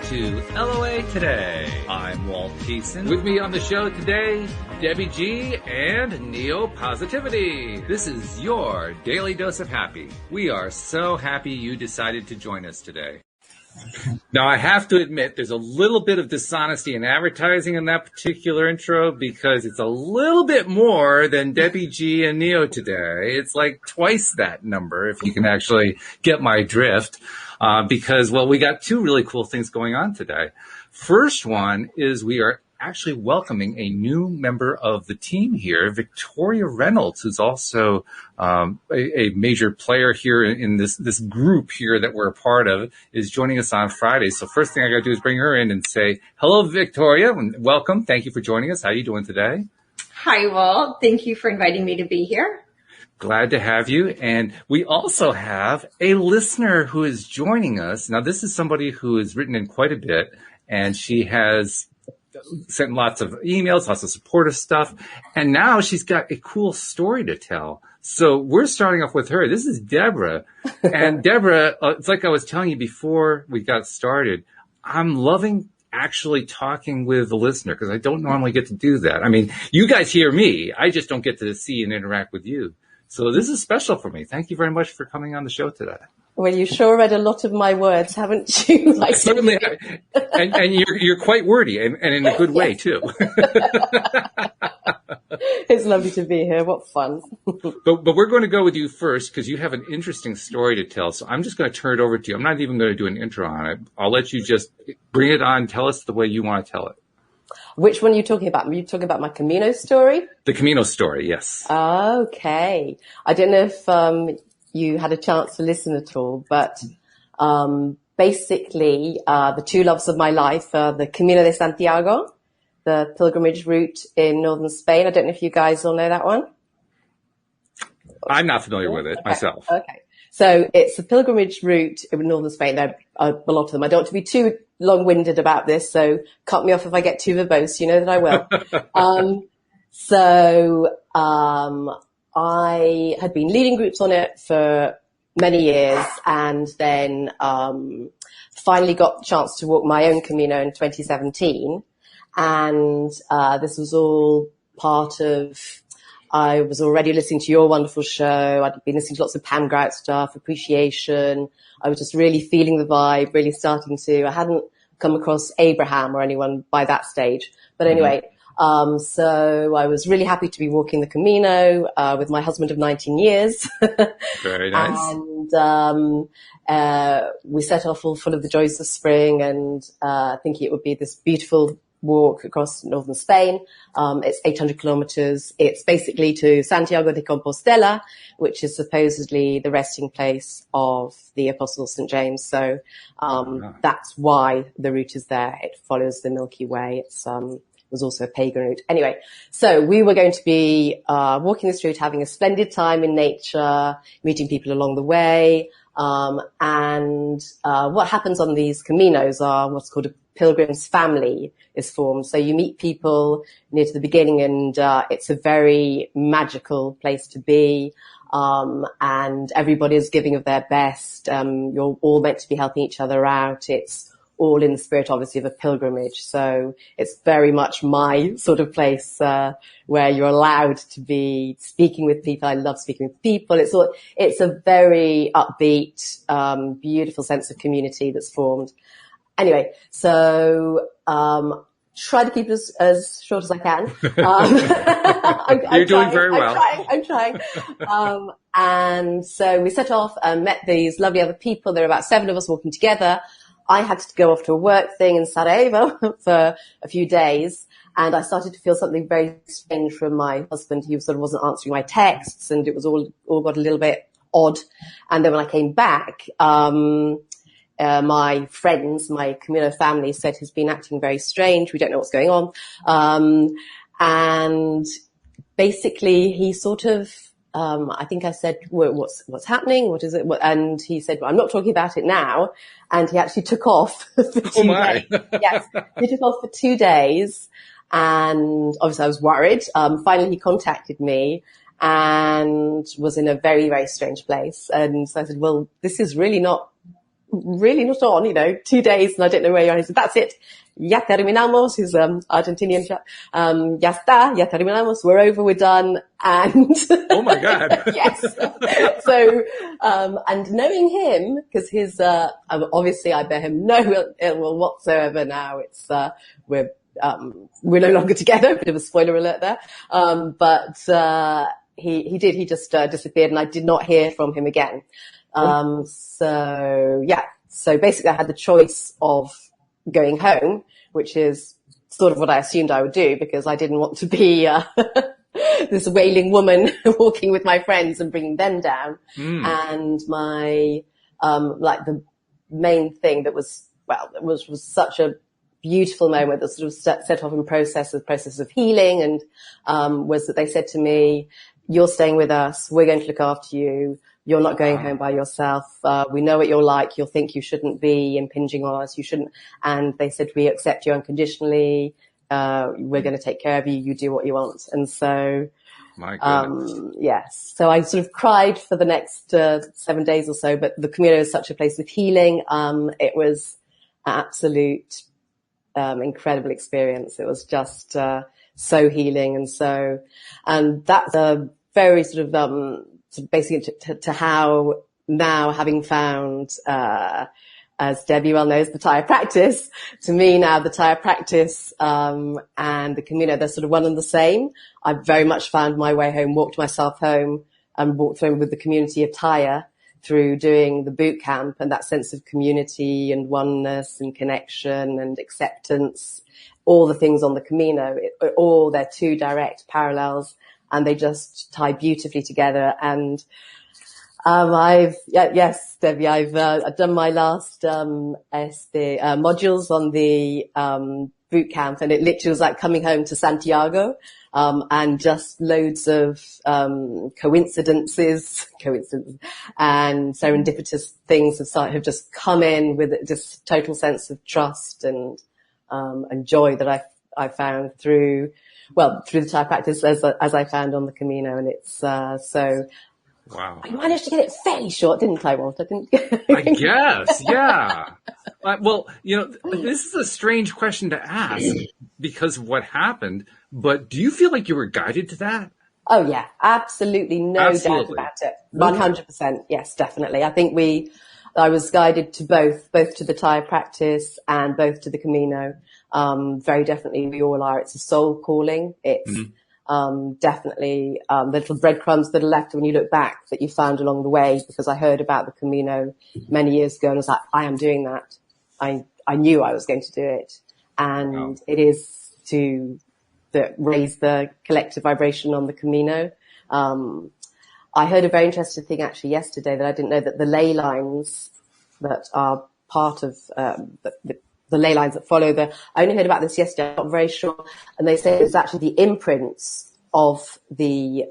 to LOA Today. I'm Walt Thiessen. With me on the show today, Debbie G and Neo Positivity. This is your daily dose of happy. We are so happy you decided to join us today. Now, I have to admit, there's a little bit of dishonesty in advertising in that particular intro because it's a little bit more than Debbie G and Neo today. It's like twice that number, if you can actually get my drift, because, well, we got two really cool things going on today. First one is we are actually welcoming a new member of the team here, Victoria Reynolds, who's also a major player here in this group here that we're a part of, is joining us on Friday. So first thing I got to do is bring her in and say, hello, Victoria, and welcome. Thank you for joining us. How are you doing today? Hi, Walt. Thank you for inviting me to be here. Glad to have you. And we also have a listener who is joining us. Now, this is somebody who has written in quite a bit, and she has sent lots of emails, lots of supportive stuff, and now she's got a cool story to tell. So we're starting off with her. This is Deborah. And Deborah, it's like I was telling you before we got started, I'm loving actually talking with the listener because I don't normally get to do that. I mean, you guys hear me. I just don't get to see and interact with you. So this is special for me. Thank you very much for coming on the show today. Well, you sure read a lot of my words, haven't you? Like certainly, and you're quite wordy, and in a good way too. It's lovely to be here. What fun! But we're going to go with you first because you have an interesting story to tell. So I'm just going to turn it over to you. I'm not even going to do an intro on it. I'll let you just bring it on. Tell us the way you want to tell it. Which one are you talking about? Are you talking about my Camino story? The Camino story, yes. Okay. I don't know if you had a chance to listen at all, but basically the two loves of my life are the Camino de Santiago, the pilgrimage route in northern Spain. I don't know if you guys all know that one. I'm not familiar with it myself. Okay. So it's a pilgrimage route in northern Spain. There are a lot of them. I don't want to be too long-winded about this, so cut me off if I get too verbose. You know that I will. I had been leading groups on it for many years and then finally got the chance to walk my own Camino in 2017. And this was all part of, I was already listening to your wonderful show. I'd been listening to lots of Pam Grout stuff, appreciation. I was just really feeling the vibe, really starting to, I hadn't come across Abraham or anyone by that stage. But anyway, so I was really happy to be walking the Camino with my husband of 19 years. Very nice. And we set off all full of the joys of spring and thinking it would be this beautiful walk across northern Spain. It's 800 kilometers. It's basically to Santiago de Compostela, which is supposedly the resting place of the Apostle St. James. So that's why the route is there. It follows the Milky Way. It's was also a pagan route. Anyway, so we were going to be walking this route, having a splendid time in nature, meeting people along the way. And what happens on these Caminos are what's called a pilgrim's family is formed. So you meet people near to the beginning and it's a very magical place to be. And everybody is giving of their best. You're all meant to be helping each other out. It's all in the spirit, obviously, of a pilgrimage. So it's very much my sort of place where you're allowed to be speaking with people. I love speaking with people. It's a very upbeat, beautiful sense of community that's formed. Anyway, so try to keep it as short as I can. You're doing very well. I'm trying. And so we set off and met these lovely other people. There were about 7 of us walking together. I had to go off to a work thing in Sarajevo for a few days, and I started to feel something very strange from my husband. He sort of wasn't answering my texts, and it was all got a little bit odd. And then when I came back, my friends, my Camino family said he's been acting very strange. We don't know what's going on. And basically he sort of, I think I said, what's happening? What is it? And he said, well, I'm not talking about it now. And he actually took off for 2 days. Yes, he took off for 2 days. And obviously I was worried. Finally he contacted me and was in a very, very strange place. And so I said, well, this is really not really not on, 2 days and I don't know where you are. He said, that's it. Ya terminamos, he's Argentinian chap. Ya está, ya terminamos, we're over, we're done. And Oh my God. yes. So, and knowing him, because obviously I bear him no ill will whatsoever now. It's, we're no longer together, bit of a spoiler alert there. But he just disappeared and I did not hear from him again. So basically I had the choice of going home, which is sort of what I assumed I would do because I didn't want to be this wailing woman walking with my friends and bringing them down. And my the main thing that was such a beautiful moment that sort of set off in process of healing and was that they said to me, you're staying with us, we're going to look after you. You're not going home by yourself. We know what you're like. You'll think you shouldn't be impinging on us. You shouldn't. And they said, we accept you unconditionally. We're going to take care of you. You do what you want. And so, my goodness. yes. So I sort of cried for the next 7 days or so, but the Camino is such a place of healing. It was an absolute, incredible experience. It was just, so healing. And that's a very sort of, so basically to how now having found, as Debbie well knows, the Thai practice, to me now the Thai practice, and the Camino, they're sort of one and the same. I very much found my way home, walked myself home and walked home with the community of Thai through doing the boot camp and that sense of community and oneness and connection and acceptance, all the things on the Camino, they're two direct parallels. And they just tie beautifully together. And yes, Debbie, I've done my last modules on the boot camp, and it literally was like coming home to Santiago, and just loads of coincidences and serendipitous things have just come in with just total sense of trust and joy that I found through the Thai practice as I found on the Camino. And it's, so. Wow. I managed to get it fairly short, didn't I, Walt? I guess, yeah. Well, this is a strange question to ask because of what happened, but do you feel like you were guided to that? Oh yeah, absolutely. No doubt about it. 100%. Yes, definitely. I think I was guided to both to the Thai practice and both to the Camino. Very definitely we all are. It's a soul calling. It's, definitely, little breadcrumbs that are left when you look back that you found along the way, because I heard about the Camino many years ago and I was like, I am doing that. I knew I was going to do it. And it is to raise the collective vibration on the Camino. I heard a very interesting thing actually yesterday that I didn't know, that the ley lines that are part of, the ley lines that follow I only heard about this yesterday, I'm not very sure. And they say it's actually the imprints of the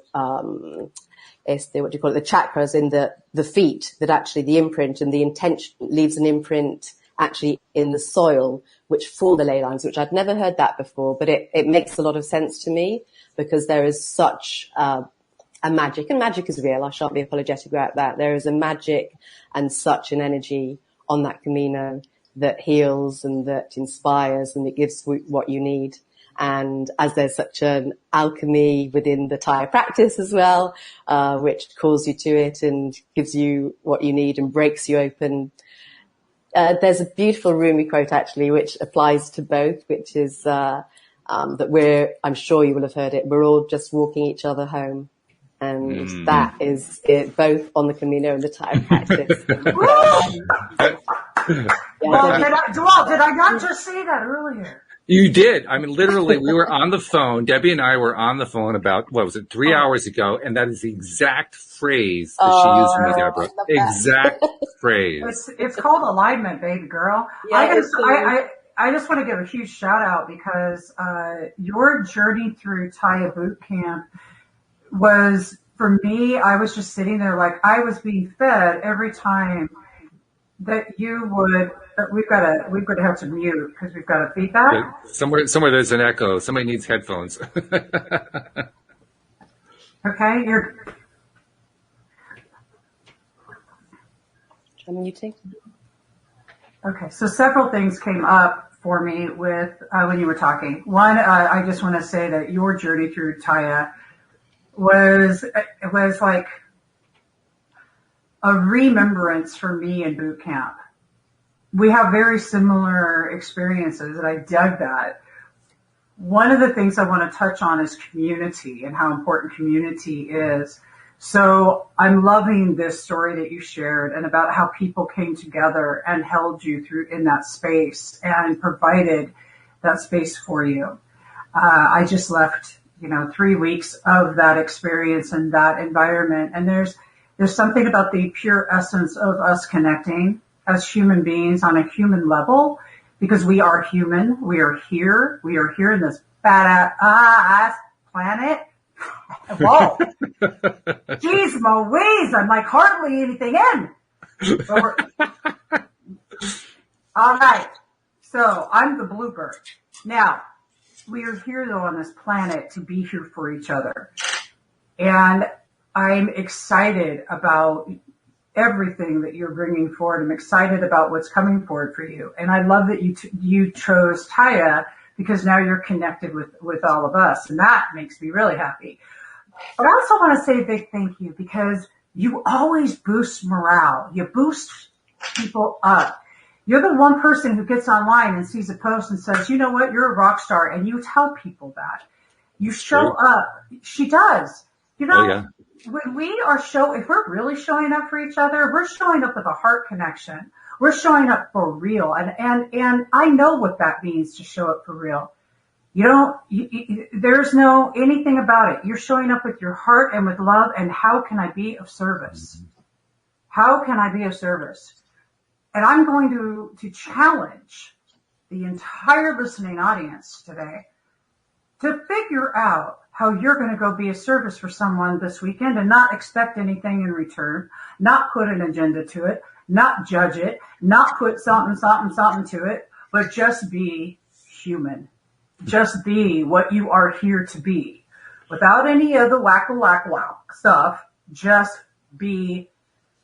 chakras in the feet, that actually the imprint and the intention leaves an imprint actually in the soil, which form the ley lines, which I'd never heard that before, but it makes a lot of sense to me because there is such, a magic, and magic is real. I shan't be apologetic about that. There is a magic and such an energy on that Camino that heals and that inspires and it gives what you need. And as there's such an alchemy within the Thai practice as well, which calls you to it and gives you what you need and breaks you open. There's a beautiful Rumi quote actually, which applies to both, which is, that I'm sure you will have heard it, we're all just walking each other home. And that is it, both on the Camino and the Thai practice. Well, did I not just say that earlier? You did. I mean, literally, we were on the phone. Debbie and I were on the phone about, 3 hours ago, and that is the exact phrase that she used for me, Deborah. Exact phrase. It's called alignment, baby girl. Yeah, I just want to give a huge shout out because your journey through Thai boot camp was, for me, I was just sitting there like I was being fed every time that you would. We've got to have to mute because we've got a feedback. Somewhere there's an echo. Somebody needs headphones. Okay, I'm muting. Okay, so several things came up for me with when you were talking. One, I just want to say that your journey through Taya was like a remembrance for me in boot camp. We have very similar experiences, and I dug that. One of the things I want to touch on is community and how important community is. So I'm loving this story that you shared and about how people came together and held you through in that space and provided that space for you. I just left, 3 weeks of that experience and that environment. And there's something about the pure essence of us connecting as human beings on a human level, because we are human. We are here in this badass planet. Whoa. Jeez Louise, I'm like hardly anything in. All right. So I'm the bluebird. Now, we are here though on this planet to be here for each other. And I'm excited about everything that you're bringing forward. I'm excited about what's coming forward for you. And I love that you chose Taya, because now you're connected with all of us. And that makes me really happy. But I also want to say a big thank you, because you always boost morale. You boost people up. You're the one person who gets online and sees a post and says, you know what, you're a rock star. And you tell people that. You show up. She does. Oh, yeah. When if we're really showing up for each other, we're showing up with a heart connection. We're showing up for real. And I know what that means to show up for real. There's no anything about it. You're showing up with your heart and with love. And how can I be of service? How can I be of service? And I'm going to challenge the entire listening audience today to figure out how you're going to go be of service for someone this weekend and not expect anything in return, not put an agenda to it, not judge it, not put something to it, but just be human. Just be what you are here to be without any of the whack stuff. Just be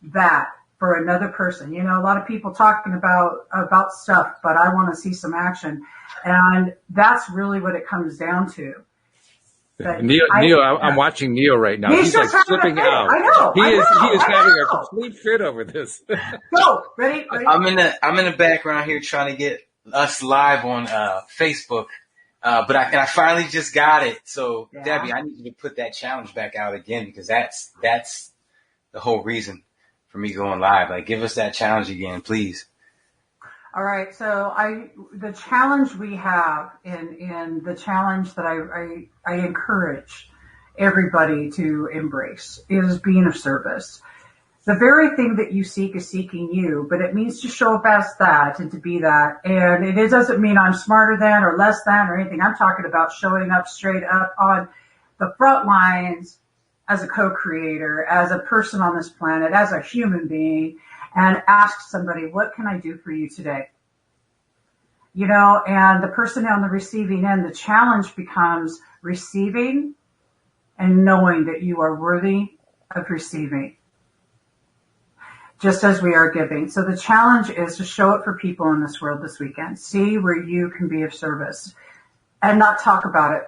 that for another person. A lot of people talking about stuff, but I want to see some action. And that's really what it comes down to. Neo, I'm watching Neo right now. He's like flipping out. I know. He is having a complete fit over this. Go. Ready? I'm in the background here trying to get us live on Facebook. But I finally just got it. So yeah. Debbie, I need you to put that challenge back out again, because that's the whole reason for me going live. Like, give us that challenge again, please. All right. So the challenge we have in the challenge that I encourage everybody to embrace is being of service. The very thing that you seek is seeking you, but it means to show up as that and to be that. And it doesn't mean I'm smarter than or less than or anything. I'm talking about showing up straight up on the front lines as a co-creator, as a person on this planet, as a human being, and ask somebody, what can I do for you today? And the person on the receiving end, the challenge becomes receiving and knowing that you are worthy of receiving, just as we are giving. So the challenge is to show up for people in this world this weekend. See where you can be of service and not talk about it.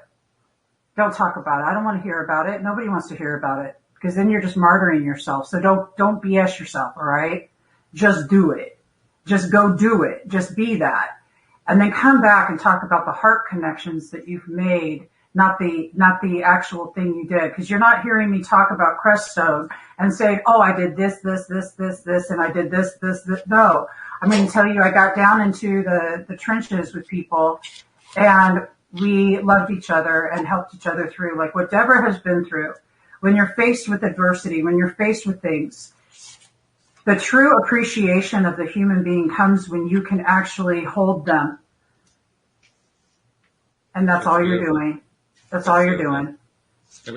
Don't talk about it. I don't want to hear about it. Nobody wants to hear about it, because then you're just martyring yourself. So don't BS yourself. All right. Just do it. Just go do it. Just be that. And then come back and talk about the heart connections that you've made, not the actual thing you did. Because you're not hearing me talk about Creststone and saying, oh, I did this, and I did this. No, I'm going to tell you, I got down into the trenches with people, and we loved each other and helped each other through, like what Deborah has been through. When you're faced with adversity, when you're faced with things, the true appreciation of the human being comes when you can actually hold them. And that's all you're doing. That's all you're doing.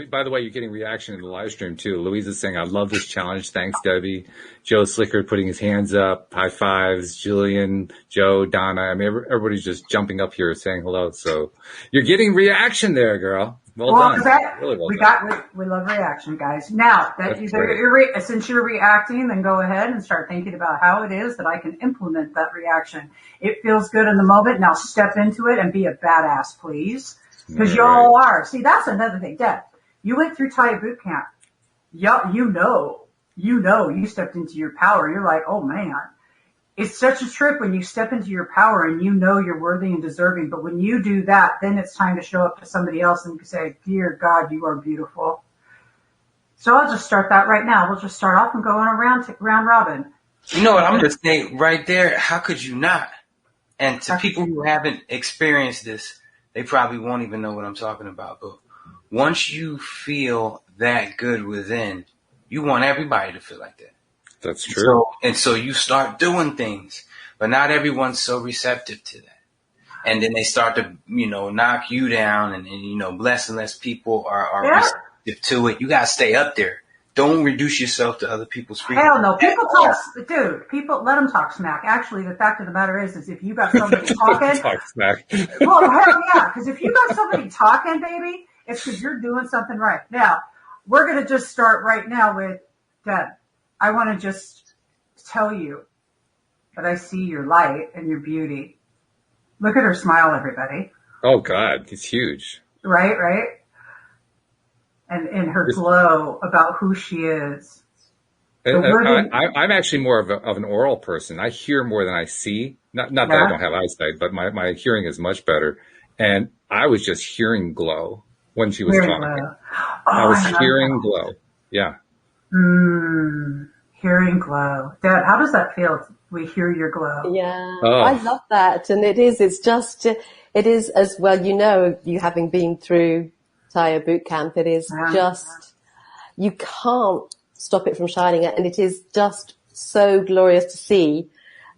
By the way, you're getting reaction in the live stream too. Louise is saying, I love this challenge. Thanks, Debbie. Joe Slicker putting his hands up. High fives. Julian, Joe, Donna. I mean, everybody's just jumping up here saying hello. So you're getting reaction there, girl. Well done. Really well done. We love reaction, guys. Now, since you're reacting, then go ahead and start thinking about how it is that I can implement that reaction. It feels good in the moment. Now step into it and be a badass, please. Because you all are. See, that's another thing. Deb, you went through Thai boot camp. Yeah, you stepped into your power. You're like, oh man, it's such a trip when you step into your power and you know you're worthy and deserving. But when you do that, then it's time to show up to somebody else and say, dear God, you are beautiful. So I'll just start that right now. We'll just start off and go on a round robin. You know what? I'm going to say right there, how could you not? And to people who haven't experienced this, they probably won't even know what I'm talking about. But once you feel that good within, you want everybody to feel like that. That's true. So you start doing things, but not everyone's so receptive to that. And then they start to, knock you down and less and less people are receptive to it. You got to stay up there. Don't reduce yourself to other people's freedom. Hell no. People let them talk smack. Actually, the fact of the matter is if you got somebody talking. Talk smack. Well, hell yeah. Because if you got somebody talking, baby, it's because you're doing something right. Now, we're going to just start right now with Deb. I want to just tell you that I see your light and your beauty. Look at her smile, everybody. Oh, God. It's huge. Right? And her glow about who she is. I'm actually more of an oral person. I hear more than I see. Not that I don't have eyesight, but my hearing is much better. And I was just hearing glow when she was talking. I was hearing glow. Yeah. Hearing glow. Dad, how does that feel? We hear your glow. Yeah. I love that. And it is as well, you having been through Thai boot camp, it is just, you can't stop it from shining, and it is just so glorious to see.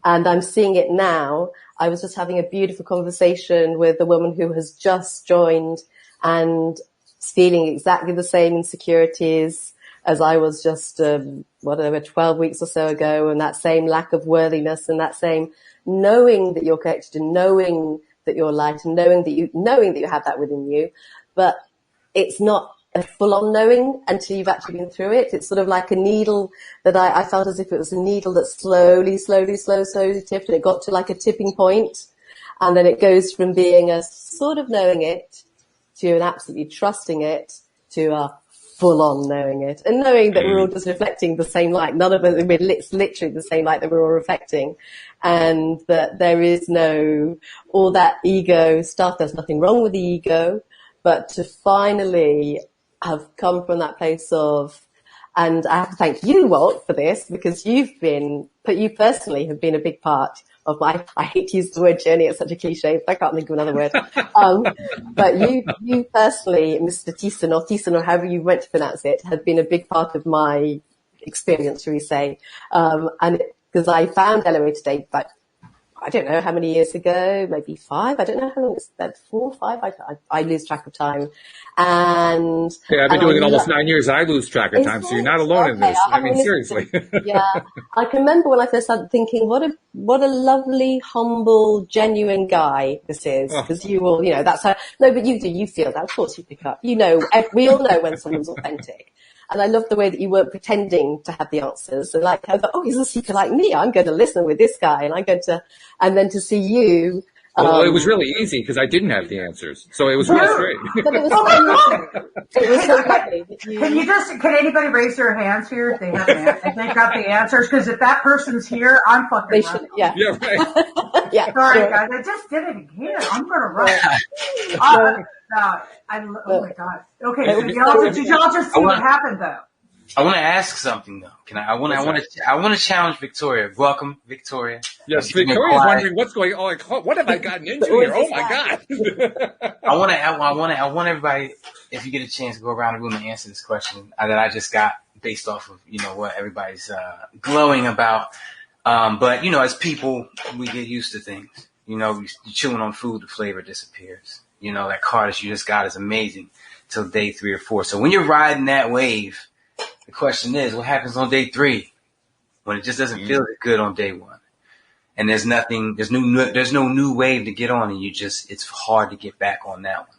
And I'm seeing it now. I was just having a beautiful conversation with a woman who has just joined and feeling exactly the same insecurities as I was just, 12 weeks or so ago, and that same lack of worthiness and that same knowing that you're connected and knowing that you're light and knowing that you have that within you. But it's not a full-on knowing until you've actually been through it. It's sort of like a needle that I felt as if it was a needle that slowly tipped, and it got to like a tipping point, and then it goes from being a sort of knowing it to an absolutely trusting it to a full-on knowing it, and knowing that we're all just reflecting the same light. None of us, it's literally the same light that we're all reflecting, and that there is no all that ego stuff. There's nothing wrong with the ego. But to finally have come from that place of, and I have to thank you, Walt, for this, because you personally have been a big part of I hate to use the word journey, it's such a cliche, but I can't think of another word. But you personally, Mr. Thiessen, or however you went to pronounce it, have been a big part of my experience, shall we say. And because I found LOA today, but I don't know how many years ago, maybe 5. I don't know how long it's been, 4 or 5. I lose track of time. And I've been doing it almost 9 years. I lose track of time, so you're not alone in this. I mean, seriously. Yeah, I can remember when I first started thinking, what a lovely, humble, genuine guy this is. Because you all, that's how. No, but you do. You feel that. Of course, you pick up. We all know when someone's authentic. And I love the way that you weren't pretending to have the answers. And like, I thought, he's a seeker like me. I'm going to listen with this guy, and then to see you. Well, it was really easy because I didn't have the answers, so it was really straight. But it was so lovely. Can anybody raise their hands here if they have if they've got the answers? Because if that person's here, I'm fucking running. Yeah, right. Yeah. Sorry, guys, I just did it again. I'm gonna run. Oh my God. Okay, so did y'all just see what happened though? I want to ask something though. Can I? I want to challenge Victoria. Welcome, Victoria. Yes, Victoria's wondering what's going on. What have I gotten into here? Oh my God! I want everybody, if you get a chance, to go around the room and answer this question that I just got based off of what everybody's glowing about. But as people, we get used to things. You're chewing on food, the flavor disappears. That car that you just got is amazing. till day 3 or 4. So when you're riding that wave, the question is, what happens on day 3 when it just doesn't feel good on day 1? And there's no new wave to get on, and it's hard to get back on that one.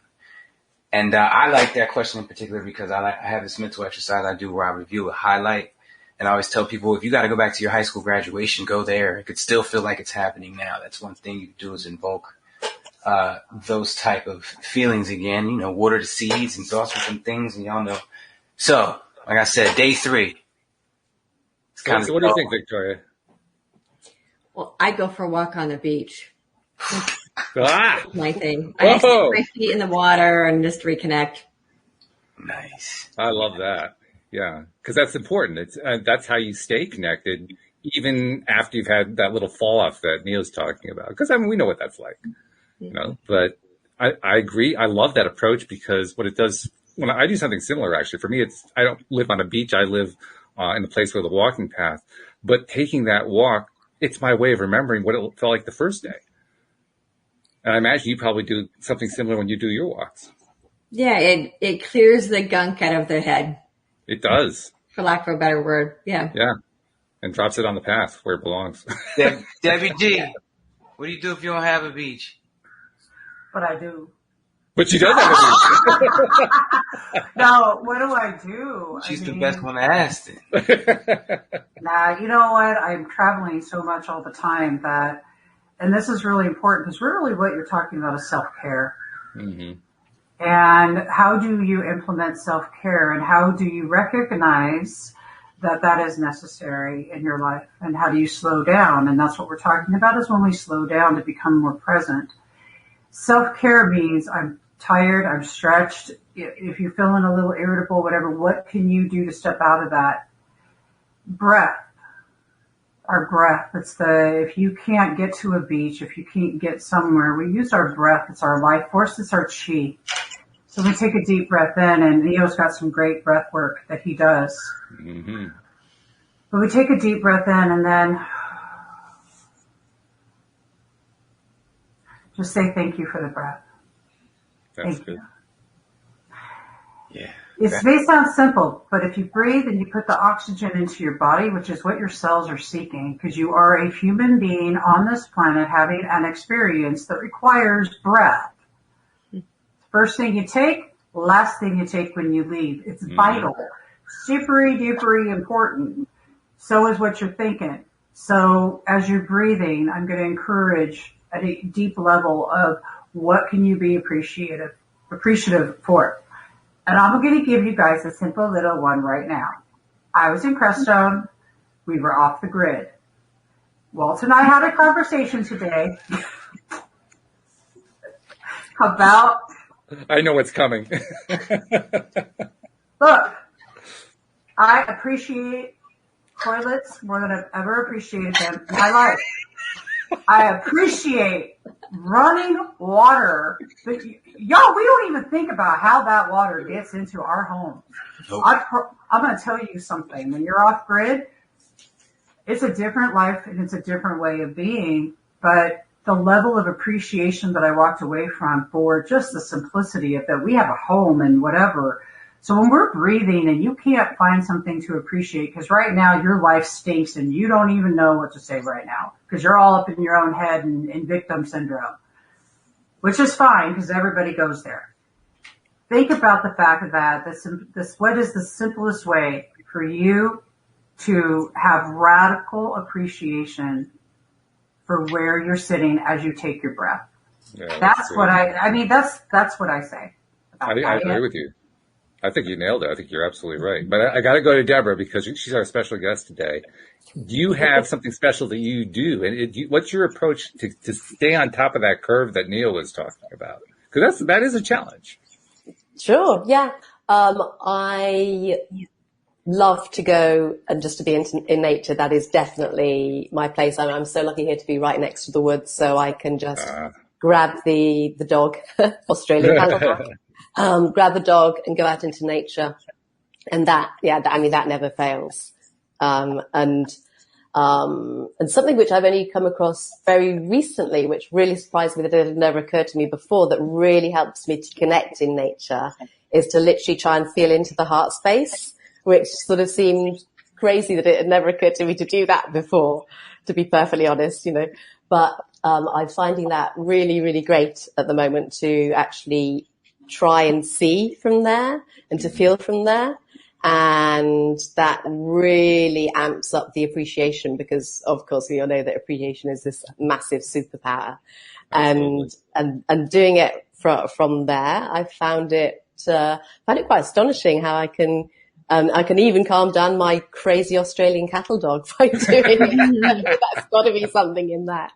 And I like that question in particular because I have this mental exercise I do where I review a highlight. And I always tell people, if you got to go back to your high school graduation, go there. It could still feel like it's happening now. That's one thing you can do, is invoke those type of feelings again. You know, water the seeds and thoughts with some things, and y'all know. So, like I said, day 3. So what do you think, Victoria? Well, I go for a walk on the beach. That's my thing. I stick my feet in the water and just reconnect. Nice. I love that. Yeah, because that's important. That's how you stay connected, even after you've had that little fall off that Neil's talking about. Because we know what that's like, you know. But I agree. I love that approach because what it does when I do something similar. Actually, for me, I don't live on a beach. I live in a place with a walking path. But taking that walk, it's my way of remembering what it felt like the first day. And I imagine you probably do something similar when you do your walks. Yeah, it clears the gunk out of the head. It does. For lack of a better word. Yeah. Yeah. And drops it on the path where it belongs. Debbie G, what do you do if you don't have a beach? But I do. But she does have a beach. No, what do I do? She's the best one to ask it. Nah, you know what? I'm traveling so much all the time that, and this is really important because really what you're talking about is self-care. Mm-hmm. And how do you implement self-care, and how do you recognize that is necessary in your life, and how do you slow down? And that's what we're talking about, is when we slow down to become more present. Self-care means I'm tired, I'm stretched. If you're feeling a little irritable, whatever, what can you do to step out of that? Breath. Our breath. If you can't get to a beach, if you can't get somewhere, we use our breath. It's our life force. It's our chi. So we take a deep breath in, and Neo's got some great breath work that he does. Mm-hmm. But we take a deep breath in, and then just say thank you for the breath. That's Thank good. you. Yeah. It may sound simple, but if you breathe and you put the oxygen into your body, which is what your cells are seeking, because you are a human being on this planet having an experience that requires breath. First thing you take, last thing you take when you leave. It's vital. Super duper important. So is what you're thinking. So as you're breathing, I'm going to encourage at a deep level of what can you be appreciative for. And I'm going to give you guys a simple little one right now. I was in Crestone. We were off the grid. Walt and I had a conversation today about... I know what's coming. Look, I appreciate toilets more than I've ever appreciated them in my life. I appreciate running water. But y'all, we don't even think about how that water gets into our homes. Nope. I'm going to tell you something. When you're off grid, it's a different life and it's a different way of being. But the level of appreciation that I walked away from for just the simplicity of that we have a home and whatever. So when we're breathing and you can't find something to appreciate, because right now your life stinks and you don't even know what to say right now because you're all up in your own head and in victim syndrome, which is fine because everybody goes there. Think about the fact that what is the simplest way for you to have radical appreciation for where you're sitting as you take your breath. Yeah, that's what that's what I say. I agree with you. I think you nailed it. I think you're absolutely right. But I got to go to Deborah because she's our special guest today. Do you have something special that you do? And what's your approach to stay on top of that curve that Neil was talking about? Because that is a challenge. Sure. Yeah. I love to go and just to be in nature. That is definitely my place. I'm so lucky here to be right next to the woods, so I can just grab the dog, Australian grab the dog and go out into nature. And that never fails. And And something which I've only come across very recently, which really surprised me that it had never occurred to me before, that really helps me to connect in nature, is to literally try and feel into the heart space, which sort of seemed crazy that it had never occurred to me to do that before, to be perfectly honest, But I'm finding that really, really great at the moment to actually try and see from there and to feel from there. And that really amps up the appreciation because, of course, we all know that appreciation is this massive superpower. And doing it from there, I found it quite astonishing how I can even calm down my crazy Australian cattle dog by doing it. That's got to be something in that.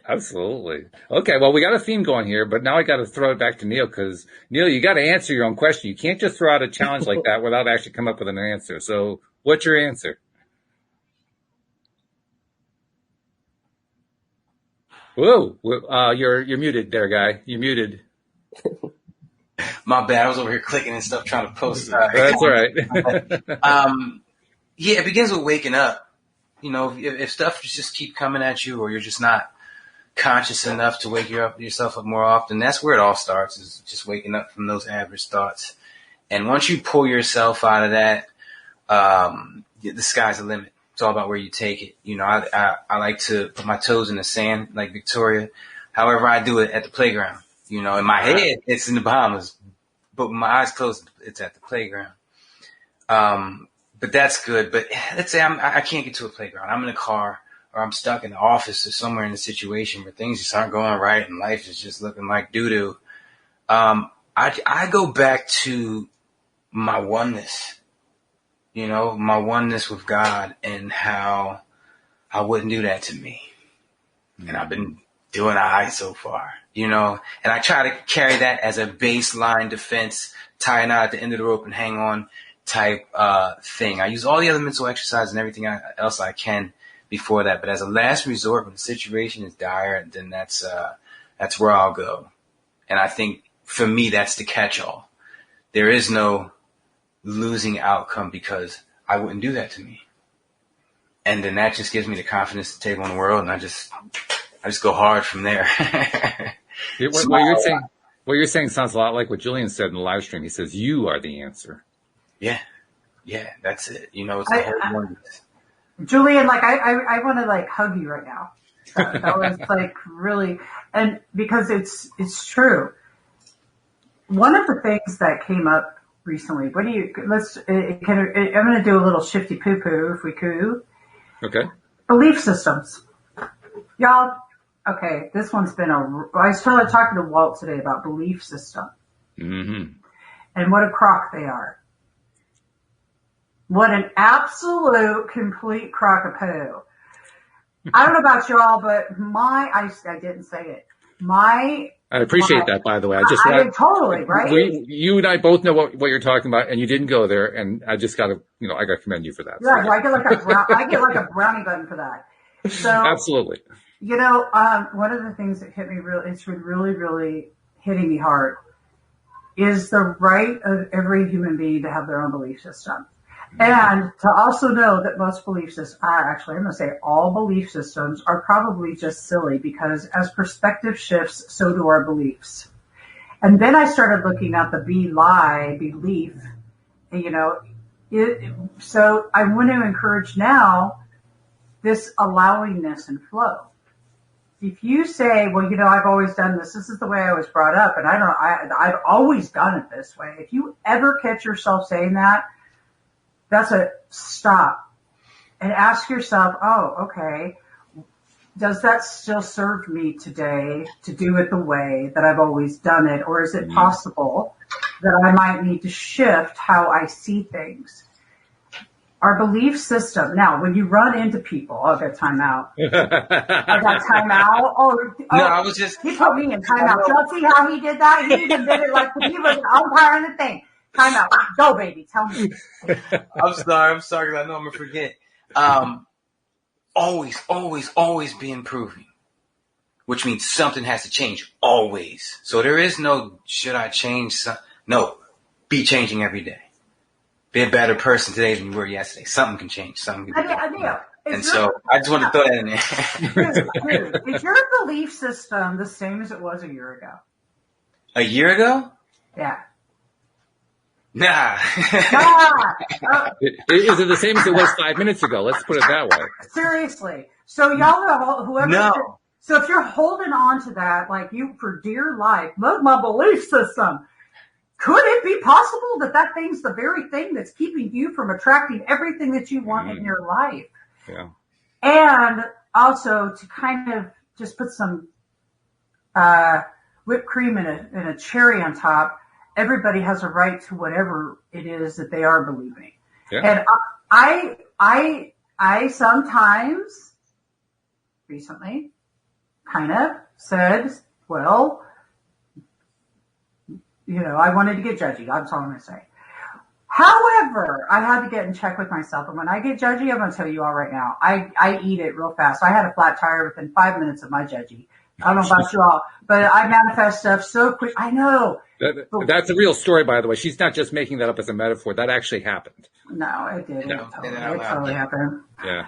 Absolutely. Okay, well, we got a theme going here, but now I got to throw it back to Neil because, Neil, you got to answer your own question. You can't just throw out a challenge like that without actually come up with an answer. So what's your answer? Whoa, you're muted there, guy. You're muted. My bad. I was over here clicking and stuff trying to post. That's all right. Yeah, it begins with waking up. If stuff just keep coming at you or you're just not conscious enough to wake yourself up more often, that's where it all starts, is just waking up from those average thoughts. And once you pull yourself out of that, the sky's the limit. It's all about where you take it. I like to put my toes in the sand like Victoria. However, I do it at the playground. In my head, it's in the Bahamas, but with my eyes closed, it's at the playground. But that's good. But let's say I can't get to a playground. I'm in a car or I'm stuck in the office or somewhere in a situation where things just aren't going right and life is just looking like doo-doo. I go back to my oneness, my oneness with God and how I wouldn't do that to me. And I've been doing all right so far, and I try to carry that as a baseline defense, tie a knot at the end of the rope and hang on type thing. I use all the other mental exercise and everything else I can before that, but as a last resort, when the situation is dire, then that's where I'll go. And I think for me, that's the catch-all. There is no losing outcome because I wouldn't do that to me. And then that just gives me the confidence to take on the world, and I just go hard from there. What you're saying sounds a lot like what Julian said in the live stream. He says, you are the answer. Yeah, that's it. It's the whole one. Julian, I want to hug you right now. That was really, and because it's true. One of the things that came up recently, I'm going to do a little shifty poo-poo if we could. Okay. Belief systems. Y'all, okay, this one's been I started talking to Walt today about belief system. Mm-hmm. And what a crock they are. What an absolute complete crock of poo. I don't know about y'all, but I didn't say it. I appreciate that, by the way. Totally, right? You and I both know what you're talking about, and you didn't go there, and I just got to, I got to commend you for that. Yeah, so. I get like a brownie button for that. So absolutely. One of the things that hit me it's really, really hitting me hard, is the right of every human being to have their own belief system. And to also know that most belief systems, I'm going to say all belief systems are probably just silly because as perspective shifts, so do our beliefs. And then I started looking at the belief, so I want to encourage now this allowingness and flow. If you say, well, I've always done this is the way I was brought up, and I've always done it this way. If you ever catch yourself saying that, that's a stop and ask yourself, oh, okay, does that still serve me today to do it the way that I've always done it? Or is it possible that I might need to shift how I see things? Our belief system. Now, when you run into people, I got time out. I got time out. No, I was just. He put me in time out. Y'all see how he did that? He even did it like he was an umpire in the thing. Time out. Go, baby. Tell me. I'm sorry. I know I'm going to forget. Always be improving, which means something has to change. Always. So there is no, should I change? No, be changing every day. Be a better person today than you were yesterday. Something can change. Something can change. And so I just want to throw that in there. Dude, is your belief system the same as it was a year ago? A year ago? Yeah. Nah. Is it the same as it was 5 minutes ago? Let's put it that way. Seriously. So y'all have whoever. No. So if you're holding on to that, like you for dear life, that's my belief system. Could it be possible that that thing's the very thing that's keeping you from attracting everything that you want in your life? Yeah. And also to kind of just put some whipped cream and a cherry on top. Everybody has a right to whatever it is that they are believing. Yeah. And I sometimes recently kind of said, well, I wanted to get judgy. That's all I'm going to say. However, I had to get in check with myself. And when I get judgy, I'm going to tell you all right now, I eat it real fast. I had a flat tire within 5 minutes of my judgy. I don't know about you all, but I manifest stuff so quick. I know. That's a real story, by the way. She's not just making that up as a metaphor. That actually happened. No, it didn't. It totally happened. Yeah.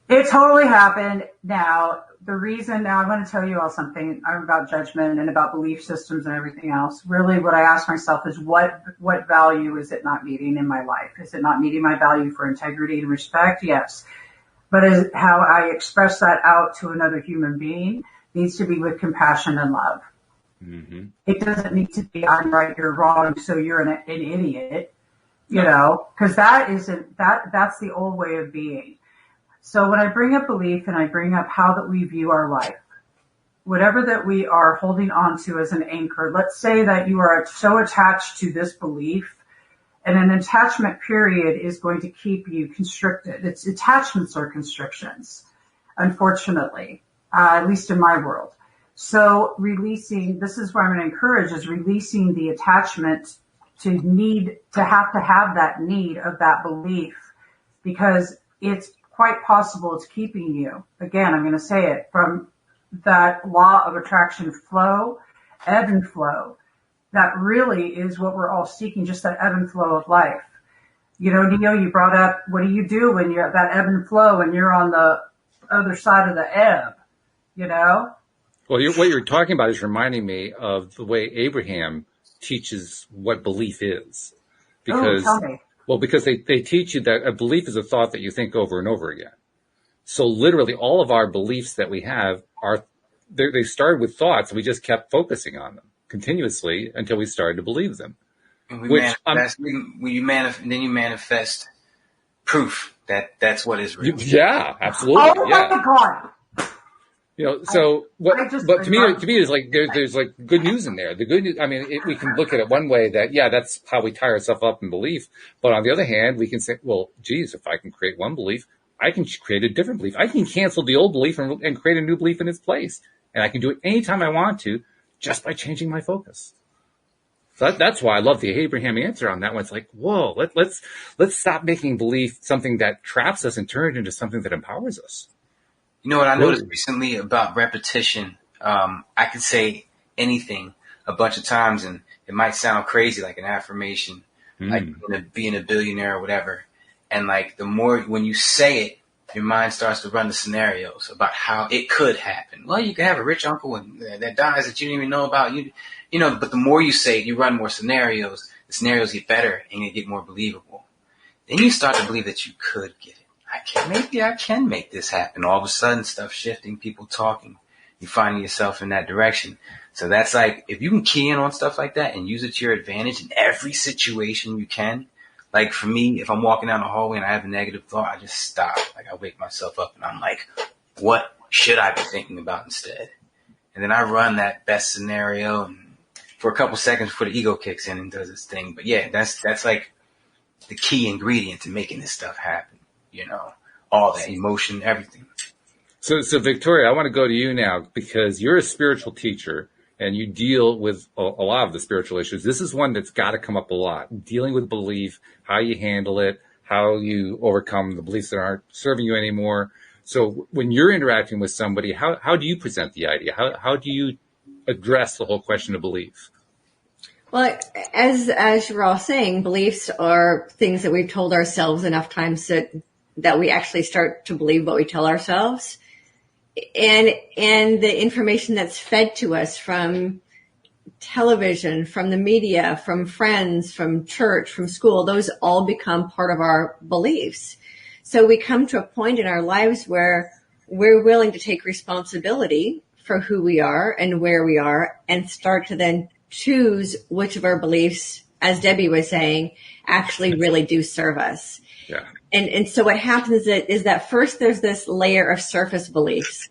It totally happened. Now, the reason, I'm going to tell you all something about judgment and about belief systems and everything else. Really, what I ask myself is what value is it not meeting in my life? Is it not meeting my value for integrity and respect? Yes. But how I express that out to another human being needs to be with compassion and love. Mm-hmm. It doesn't need to be, I'm right, you're wrong, so you're an idiot, because that's the old way of being. So when I bring up belief and I bring up how that we view our life, whatever that we are holding on to as an anchor, let's say that you are so attached to this belief, and an attachment period is going to keep you constricted. It's attachments are constrictions, unfortunately. At least in my world. So this is what I'm going to encourage, is releasing the attachment to have that need of that belief, because it's quite possible it's keeping you, again, I'm going to say it, from that law of attraction flow, ebb and flow. That really is what we're all seeking, just that ebb and flow of life. Neo, you brought up, what do you do when you're at that ebb and flow and you're on the other side of the ebb? Well, what you're talking about is reminding me of the way Abraham teaches what belief is. Because, tell me. Well, because they teach you that a belief is a thought that you think over and over again. So literally all of our beliefs that we have they started with thoughts, and we just kept focusing on them continuously until we started to believe them. And you manifest proof that that's what is real. Yeah, absolutely. Oh my God. So what? But to me, it's like there's like good news in there. The good news. I mean, we can look at it one way that that's how we tie ourselves up in belief. But on the other hand, we can say, well, geez, if I can create one belief, I can create a different belief. I can cancel the old belief and create a new belief in its place, and I can do it anytime I want to, just by changing my focus. So that's why I love the Abraham answer on that one. It's like, whoa, let's stop making belief something that traps us and turn it into something that empowers us. You know what I noticed recently about repetition? I could say anything a bunch of times, and it might sound crazy, like an affirmation, like being a billionaire or whatever. And like the more when you say it, your mind starts to run the scenarios about how it could happen. Well, you could have a rich uncle that dies that you didn't even know about. But the more you say it, you run more scenarios. The scenarios get better and you get more believable. Then you start to believe that you could get it. Maybe I can make this happen. All of a sudden, stuff shifting, people talking, you finding yourself in that direction. So that's like, if you can key in on stuff like that and use it to your advantage in every situation you can. Like for me, if I'm walking down the hallway and I have a negative thought, I just stop. Like I wake myself up and I'm like, what should I be thinking about instead? And then I run that best scenario and for a couple seconds before the ego kicks in and does its thing. But yeah, that's like the key ingredient to making this stuff happen. All that emotion, everything. So Victoria, I want to go to you now because you're a spiritual teacher and you deal with a lot of the spiritual issues. This is one that's got to come up a lot. Dealing with belief, how you handle it, how you overcome the beliefs that aren't serving you anymore. So when you're interacting with somebody, how do you present the idea? How do you address the whole question of belief? Well, as you're all saying, beliefs are things that we've told ourselves enough times that that we actually start to believe what we tell ourselves. And the information that's fed to us from television, from the media, from friends, from church, from school, those all become part of our beliefs. So we come to a point in our lives where we're willing to take responsibility for who we are and where we are, and start to then choose which of our beliefs, as Debbie was saying, actually really do serve us. Yeah. And so what happens is that first there's this layer of surface beliefs,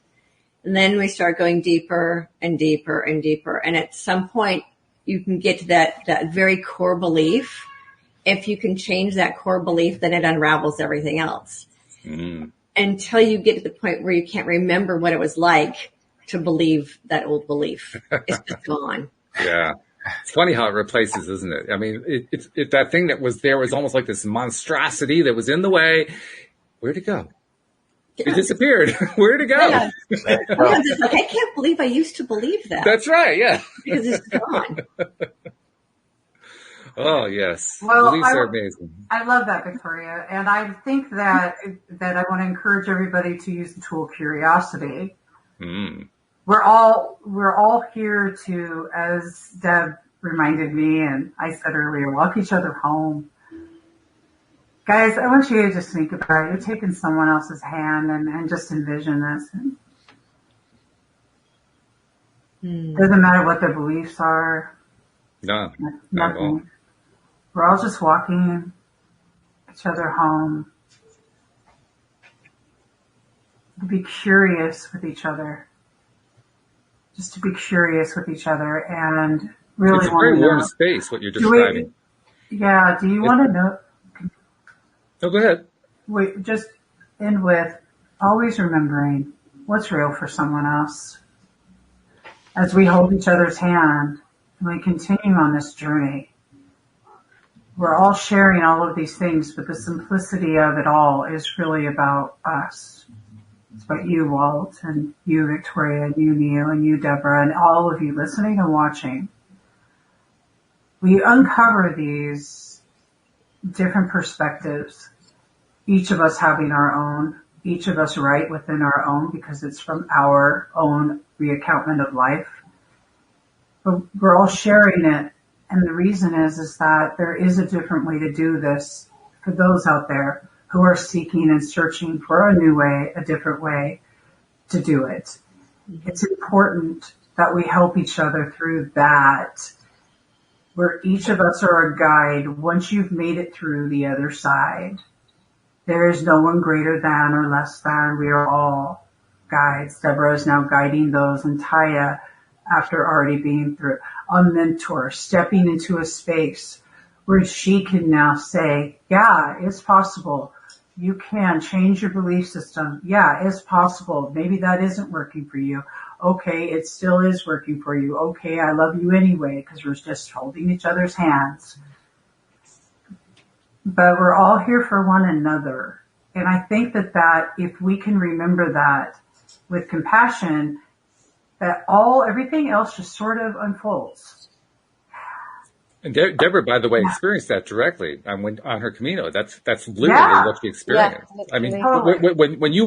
and then we start going deeper and deeper and deeper. And at some point you can get to that very core belief. If you can change that core belief, then it unravels everything else. Until you get to the point where you can't remember what it was like to believe that old belief. It's just gone. Yeah. It's funny how it replaces, isn't it? I mean, it's that thing that was there was almost like this monstrosity that was in the way. Where'd it go? It disappeared. Where'd it go? Yeah. It's like, I can't believe I used to believe that. That's right. Yeah. Because it's gone. Oh, yes. Well, Beliefs are amazing. I love that, Victoria. And I think that I want to encourage everybody to use the tool curiosity. We're all here to, as Deb reminded me and I said earlier, walk each other home. Guys, I want you to just think about it. You're taking someone else's hand and just envision this. Doesn't matter what their beliefs are. No, not at all. We're all just walking each other home. To be curious with each other. Just to be curious with each other and really it's a very warm space, what you're describing. Do you want to know? No, go ahead. Wait, just end with always remembering what's real for someone else. As we hold each other's hand and we continue on this journey, we're all sharing all of these things, but the simplicity of it all is really about us. It's about you, Walt, and you, Victoria, and you, Neil, and you, Deborah, and all of you listening and watching. We uncover these different perspectives, each of us having our own, each of us right within our own, because it's from our own reaccountment of life. But we're all sharing it, and the reason is that there is a different way to do this for those out there who are seeking and searching for a new way, a different way to do it. It's important that we help each other through that, where each of us are a guide. Once you've made it through the other side, there is no one greater than or less than. We are all guides. Deborah is now guiding those, and Taya, after already being through, a mentor, stepping into a space where she can now say, yeah, it's possible. You can change your belief system. Yeah, it's possible. Maybe that isn't working for you. Okay, it still is working for you. Okay, I love you anyway, because we're just holding each other's hands. But we're all here for one another. And I think that if we can remember that with compassion, that everything else just sort of unfolds. And Deborah, by the way, experienced that directly on her Camino. That's literally what she experienced. Yeah, I mean, when you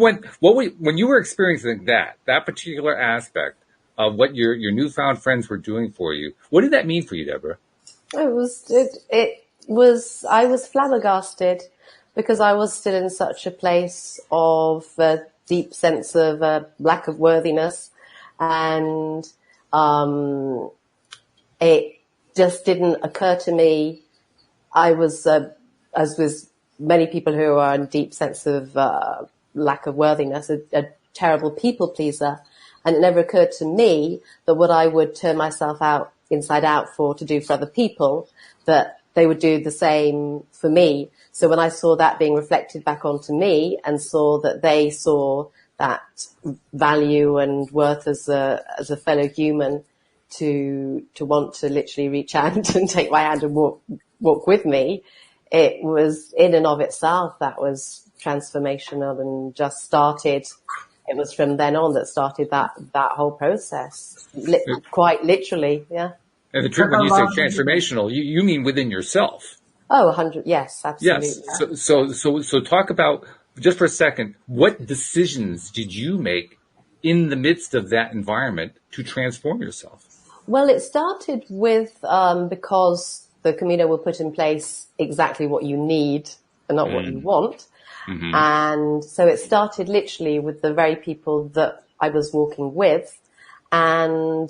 were experiencing that particular aspect of what your newfound friends were doing for you, what did that mean for you, Deborah? I was flabbergasted, because I was still in such a place of a deep sense of lack of worthiness, and it just didn't occur to me. I was, as with many people who are in deep sense of lack of worthiness, a terrible people pleaser. And it never occurred to me that what I would turn myself inside out to do for other people, that they would do the same for me. So when I saw that being reflected back onto me, and saw that they saw that value and worth as a fellow human, to want to literally reach out and take my hand and walk with me, it was in and of itself, that was transformational, and just started. It was from then on that started that whole process, quite literally, yeah. And the truth, when you say transformational, you mean within yourself. Oh, 100, yes, absolutely. Yes. So talk about just for a second, what decisions did you make in the midst of that environment to transform yourself? Well, it started with, because the Camino will put in place exactly what you need and not what you want. Mm-hmm. And so it started literally with the very people that I was walking with. And,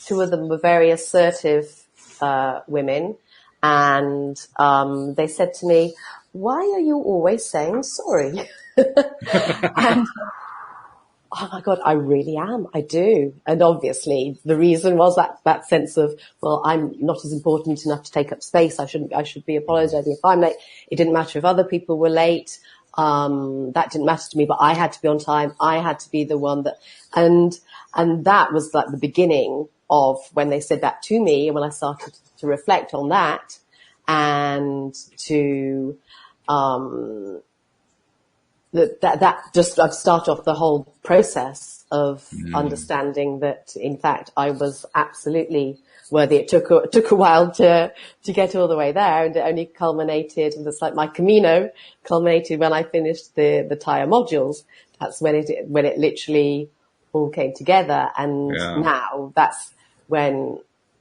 two of them were very assertive, women. And, they said to me, why are you always saying sorry? And, oh my God, I really am. I do. And obviously the reason was that sense of, well, I'm not as important enough to take up space. I should be apologizing if I'm late. It didn't matter if other people were late. That didn't matter to me, but I had to be on time. I had to be the one that, and that was like the beginning of when they said that to me. And when I started to reflect on that and to, that just I've started off the whole process of understanding that in fact I was absolutely worthy. It took a while to get all the way there, and it only culminated. It's like my Camino culminated when I finished the tire modules. That's when it literally all came together, and now that's when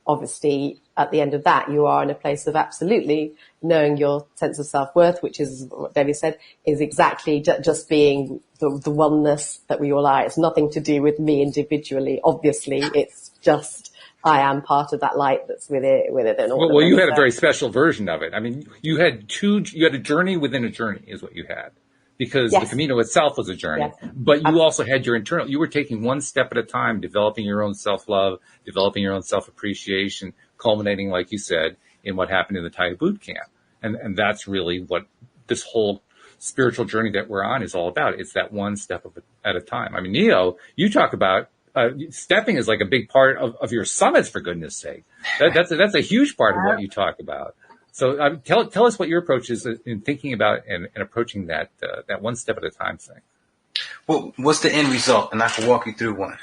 obviously at the end of that you are in a place of absolutely knowing your sense of self-worth, which is what Debbie said, is exactly just being the oneness that we all are. It's nothing to do with me individually. Obviously, it's just I am part of that light that's with it. And all well, you had a very special version of it. I mean, you had a journey within a journey is what you had, because the Camino itself was a journey, but you also had your internal, you were taking one step at a time, developing your own self-love, developing your own self-appreciation, culminating, like you said, in what happened in the Thai boot camp. And that's really what this whole spiritual journey that we're on is all about. It's that one step at a time. I mean, Neo, you talk about stepping is like a big part of your summits, for goodness sake. That's a huge part of what you talk about. So tell us what your approach is in thinking about and approaching that one step at a time thing. Well, what's the end result? And I can walk you through one.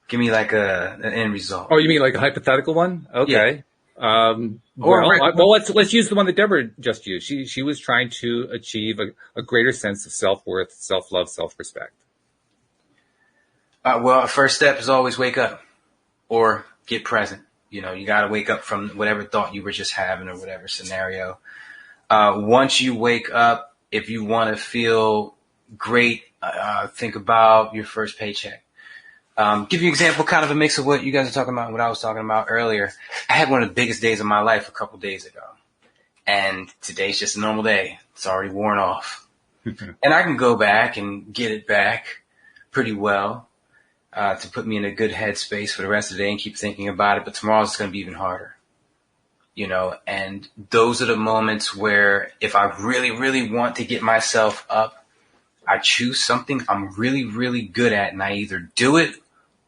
Give me like an end result. Oh, you mean like a hypothetical one? Okay. Yeah. Well, let's use the one that Deborah just used. She was trying to achieve a greater sense of self-worth, self-love, self-respect. Well, first step is always wake up or get present. You know, you got to wake up from whatever thought you were just having or whatever scenario. Once you wake up, if you want to feel great, think about your first paycheck. Give you an example, kind of a mix of what you guys are talking about and what I was talking about earlier. I had one of the biggest days of my life a couple days ago. And today's just a normal day. It's already worn off. And I can go back and get it back pretty well to put me in a good headspace for the rest of the day and keep thinking about it. But tomorrow's going to be even harder. You know, and those are the moments where if I really, really want to get myself up, I choose something I'm really, really good at, and I either do it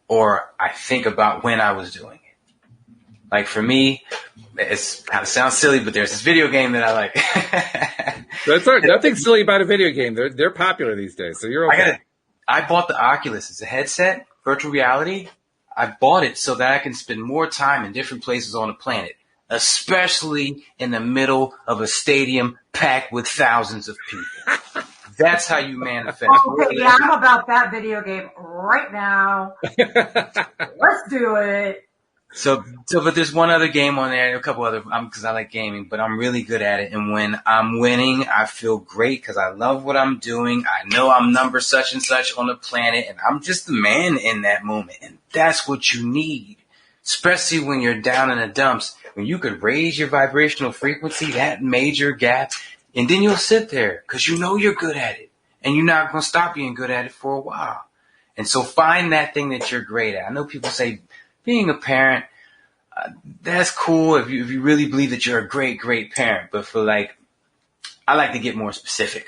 or I think about when I was doing it. Like for me, it's kind of sounds silly, but there's this video game that I like. That's all right. Nothing silly about a video game. They're popular these days, so you're okay. I bought the Oculus. It's a headset, virtual reality. I bought it so that I can spend more time in different places on the planet, especially in the middle of a stadium packed with thousands of people. That's how you manifest. Okay, yeah, I'm about that video game right now. Let's do it. So, but there's one other game on there, a couple other, because I like gaming, but I'm really good at it. And when I'm winning, I feel great because I love what I'm doing. I know I'm number such and such on the planet, and I'm just the man in that moment. And that's what you need, especially when you're down in the dumps, when you could raise your vibrational frequency, that major gap. And then you'll sit there because you know you're good at it and you're not going to stop being good at it for a while. And so find that thing that you're great at. I know people say being a parent, that's cool if you really believe that you're a great, great parent. But for like, I like to get more specific,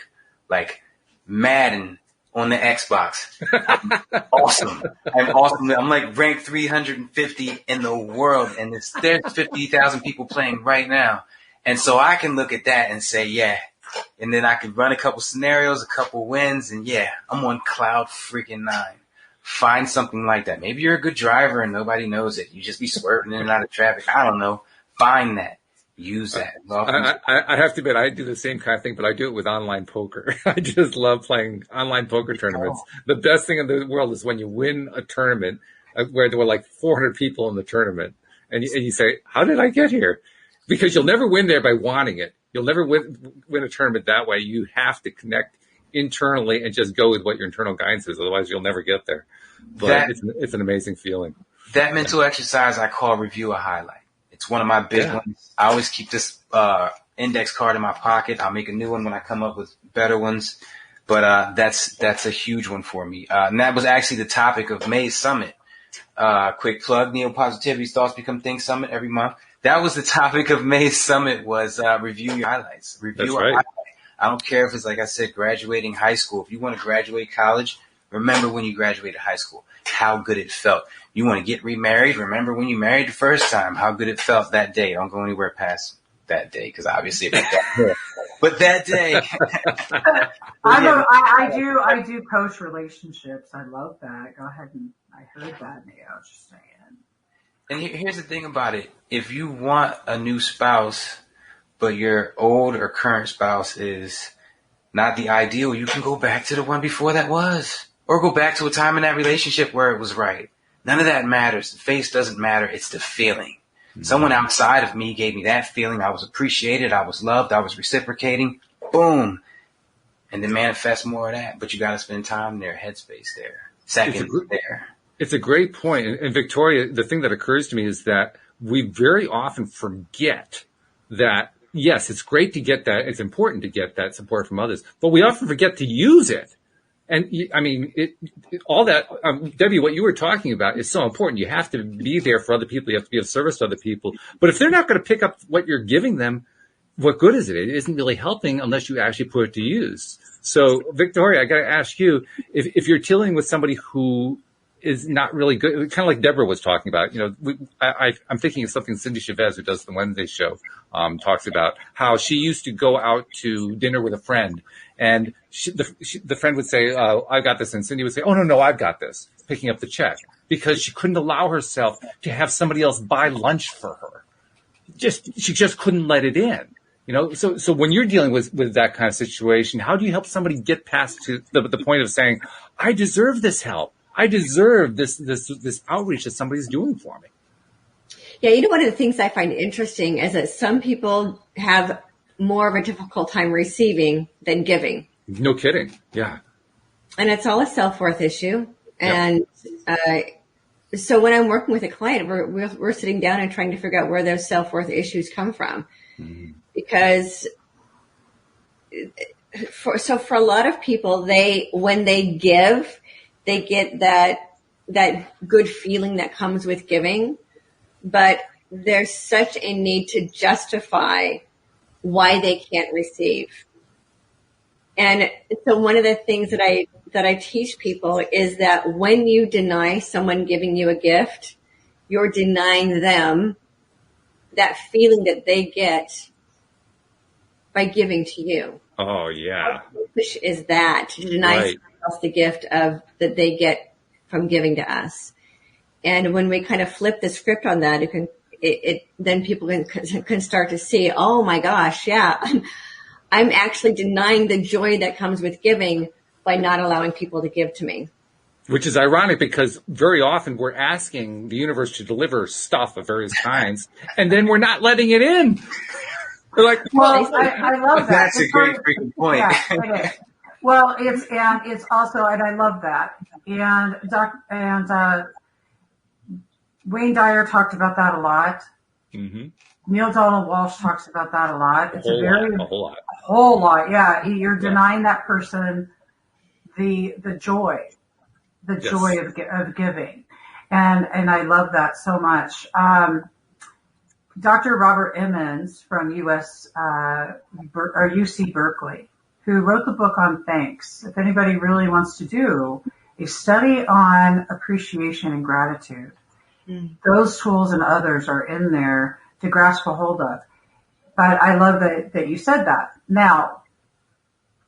like Madden on the Xbox. I'm awesome. I'm awesome. I'm like ranked 350 in the world. And there's 50,000 people playing right now. And so I can look at that and say, yeah. And then I can run a couple scenarios, a couple wins, and yeah, I'm on cloud freaking 9. Find something like that. Maybe you're a good driver and nobody knows it. You just be swerving in and out of traffic. I don't know. Find that. use that. I have to admit, I do the same kind of thing, but I do it with online poker. I just love playing online poker tournaments. The best thing in the world is when you win a tournament where there were like 400 people in the tournament, and you say, how did I get here? Because you'll never win there by wanting it. You'll never win a tournament that way. You have to connect internally and just go with what your internal guidance is. Otherwise, you'll never get there. But it's an amazing feeling. That mental exercise I call review a highlight. It's one of my big ones. I always keep this index card in my pocket. I'll make a new one when I come up with better ones. But that's a huge one for me. And that was actually the topic of May's Summit. Quick plug, Neo-Positivity's Thoughts Become Things Summit every month. That was the topic of May's Summit was review your highlights. Review a highlight. I don't care if it's, like I said, graduating high school. If you want to graduate college, remember when you graduated high school, how good it felt. You want to get remarried, remember when you married the first time, how good it felt that day. Don't go anywhere past that day because obviously it was that good. But that day. I do coach relationships. I love that. Go ahead and I heard that, Neo. Just saying. And here's the thing about it. If you want a new spouse, but your old or current spouse is not the ideal, you can go back to the one before that was. Or go back to a time in that relationship where it was right. None of that matters. The face doesn't matter. It's the feeling. Mm-hmm. Someone outside of me gave me that feeling. I was appreciated. I was loved. I was reciprocating. Boom. And then manifest more of that. But you got to spend time there, headspace there, seconds there. It's a great point. And Victoria, the thing that occurs to me is that we very often forget that, yes, it's great to get that. It's important to get that support from others. But we often forget to use it. And I mean, all that, Debbie, what you were talking about is so important. You have to be there for other people. You have to be of service to other people. But if they're not going to pick up what you're giving them, what good is it? It isn't really helping unless you actually put it to use. So, Victoria, I got to ask you, if you're dealing with somebody who is not really good, kind of like Deborah was talking about, I'm thinking of something Cindy Chavez, who does the Wednesday show, talks about how she used to go out to dinner with a friend. And the friend would say, I've got this. And Cindy would say, oh, no, I've got this, picking up the check, because she couldn't allow herself to have somebody else buy lunch for her. She just couldn't let it in. So when you're dealing with that kind of situation, how do you help somebody get past to the point of saying, I deserve this help. I deserve this outreach that somebody's doing for me. Yeah, one of the things I find interesting is that some people have more of a difficult time receiving than giving. No kidding. Yeah. And it's all a self-worth issue. And so when I'm working with a client, we're sitting down and trying to figure out where those self-worth issues come from. Mm-hmm. Because for a lot of people, when they give, they get that good feeling that comes with giving, but there's such a need to justify why they can't receive. And so one of the things that I teach people is that when you deny someone giving you a gift, you're denying them that feeling that they get by giving to you. Oh, yeah. How selfish is that, to deny someone else the gift that they get from giving to us? And when we kind of flip the script on that, then people can start to see, oh my gosh, yeah, I'm actually denying the joy that comes with giving by not allowing people to give to me. Which is ironic because very often we're asking the universe to deliver stuff of various kinds, and then we're not letting it in. We're like, well, I love that. That's a great freaking point. Yeah, it is. Well, it's also, and I love that. And Wayne Dyer talked about that a lot. Mm-hmm. Neil Donald Walsh talks about that a lot. It's a whole lot. Yeah, you're denying that person the joy of giving, and I love that so much. Dr. Robert Emmons from UC Berkeley, who wrote the book on thanks. If anybody really wants to do a study on appreciation and gratitude, those tools and others are in there to grasp a hold of. But I love that you said that. Now,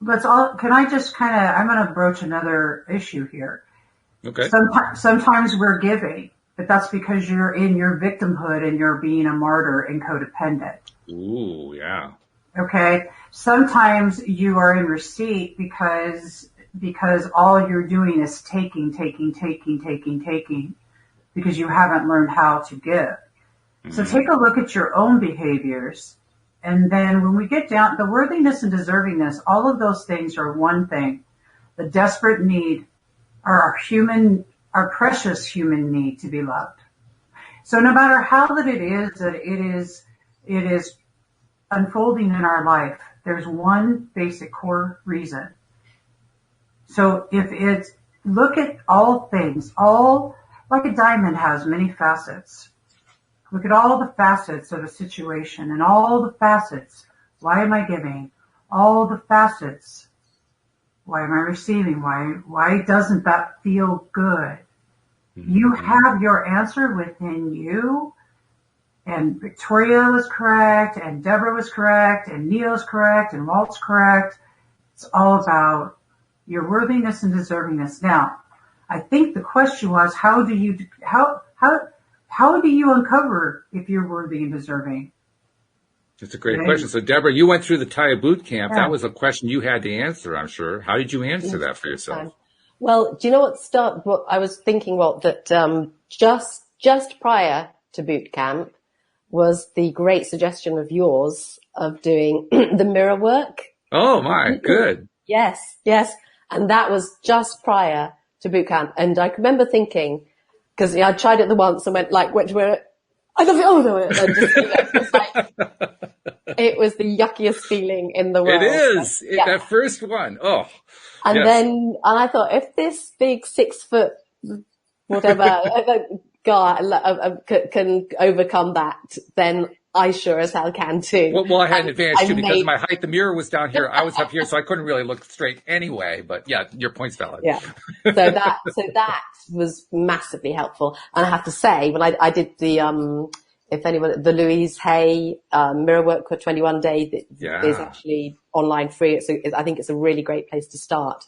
can I just I'm going to broach another issue here. Okay. Sometimes we're giving, but that's because you're in your victimhood and you're being a martyr and codependent. Ooh, yeah. Okay. Sometimes you are in receipt because all you're doing is taking, because you haven't learned how to give. So take a look at your own behaviors. And then when we get down, the worthiness and deservingness, all of those things are one thing. The desperate need are our precious human need to be loved. So no matter how that it is unfolding in our life, there's one basic core reason. So if it's, look at all things, all like a diamond has many facets. Look at all the facets of a situation and all the facets. Why am I giving? All the facets. Why am I receiving? Why doesn't that feel good? You have your answer within you. And Victoria was correct, and Deborah was correct, and Neo's correct, and Walt's correct. It's all about your worthiness and deservingness. Now, I think the question was, how do you uncover if you're worthy and deserving? That's a great question. So, Deborah, you went through the Taya boot camp. Yeah. That was a question you had to answer, I'm sure. How did you answer that for yourself? Well, do you know what I was thinking, Walt, that just prior to boot camp was the great suggestion of yours of doing the mirror work. Oh, my, good. Yes. And that was just prior to boot camp. And I remember thinking, because I tried it the once and went to where I love it. Oh, no, and just, it's like, it was the yuckiest feeling in the world. It is. That first one. Oh. And then I thought, if this big 6 foot, whatever, guy can overcome that, then I sure as hell can too. Well, I had an advantage too because of my height. The mirror was down here. I was up here, so I couldn't really look straight anyway. But yeah, your point's valid. Yeah. So that was massively helpful. And I have to say, when I did the the Louise Hay mirror work for 21 days is actually online free. I think it's a really great place to start.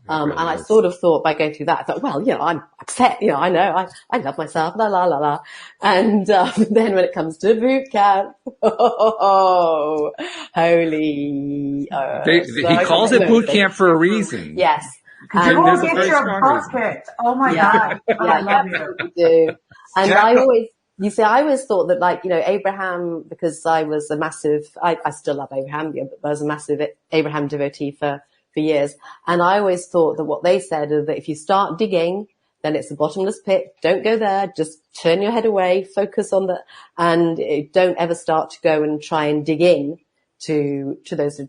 And I sort of thought by going through that, I thought, well, I'm upset, I know, I love myself, la, la, la, la. And, then when it comes to boot camp, holy, he calls it boot camp for a reason. Yes. And you will get your butt kicked. Oh my God. I love you. Do. And I always thought that Abraham, because I was a massive, I still love Abraham, but I was a massive Abraham devotee for years. And I always thought that what they said is that if you start digging, then it's a bottomless pit. Don't go there. Just turn your head away, focus on and don't ever start to go and try and dig in to those who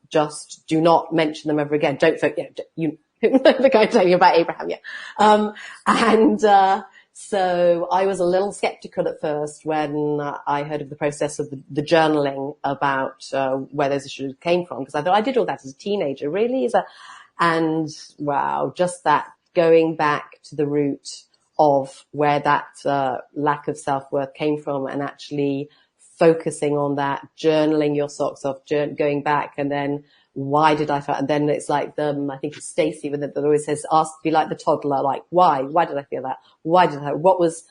just do not mention them ever again. Don't forget, the guy telling you about Abraham, so I was a little skeptical at first when I heard of the process of the journaling about where those issues came from, because I thought I did all that as a teenager. Really? And wow, just that going back to the root of where that lack of self-worth came from and actually focusing on that, journaling your socks off, going back, and then why did I feel? And then it's like I think it's Stacey that always says, be like the toddler, like, why did I feel that? Why did I, what was,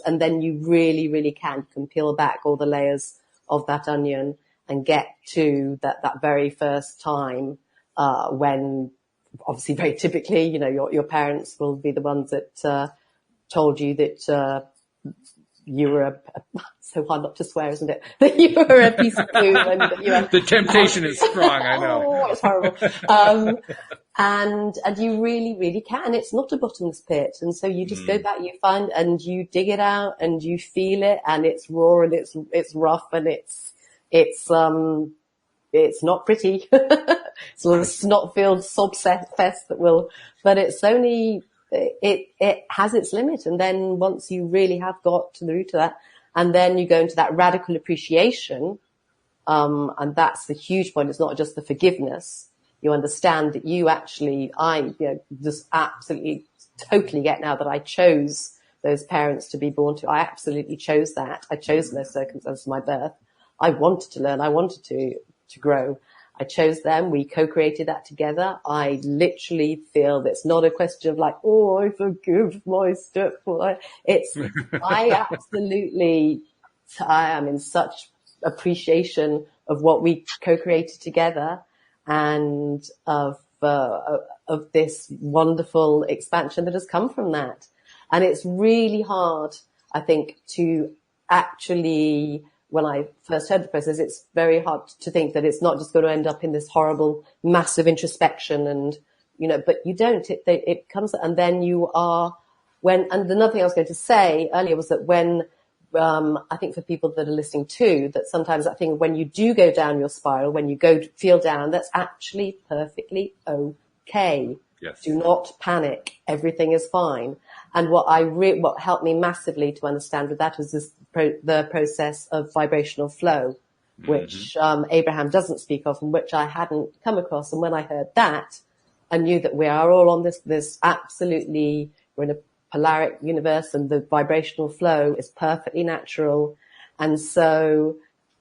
and then you really, really can peel back all the layers of that onion and get to that very first time, when obviously very typically, your parents will be the ones that, told you that, you were so hard not to swear, isn't it? That you were a piece of poo and that you were, the temptation is strong, I know. Oh, it's horrible. And you really, really can. It's not a bottomless pit. And so you just go back, you find, and you dig it out and you feel it, and it's raw and it's rough and it's not pretty. It's a little snot-filled sob fest but it's only, it has its limit. And then once you really have got to the root of that, and then you go into that radical appreciation, and that's the huge point. It's not just the forgiveness. You understand that I just absolutely totally get now that I chose those parents to be born to. I absolutely chose that. I chose those circumstances of my birth. I wanted to learn. I wanted to grow. I chose them. We co-created that together. I literally feel that it's not a question of like, oh, I forgive my stepfather. I am in such appreciation of what we co-created together and of this wonderful expansion that has come from that. And it's really hard, I think, to actually, when I first heard the process, it's very hard to think that it's not just going to end up in this horrible, massive introspection and, but you don't. It comes, and then you are, and another thing I was going to say earlier was that when, I think for people that are listening too, that sometimes I think when you do go down your spiral, when you feel down, that's actually perfectly okay. Yes. Do not panic. Everything is fine. And what helped me massively to understand with that was the process of vibrational flow, which Abraham doesn't speak of and which I hadn't come across. And when I heard that, I knew that we are all on this absolutely, we're in a polaric universe and the vibrational flow is perfectly natural. And so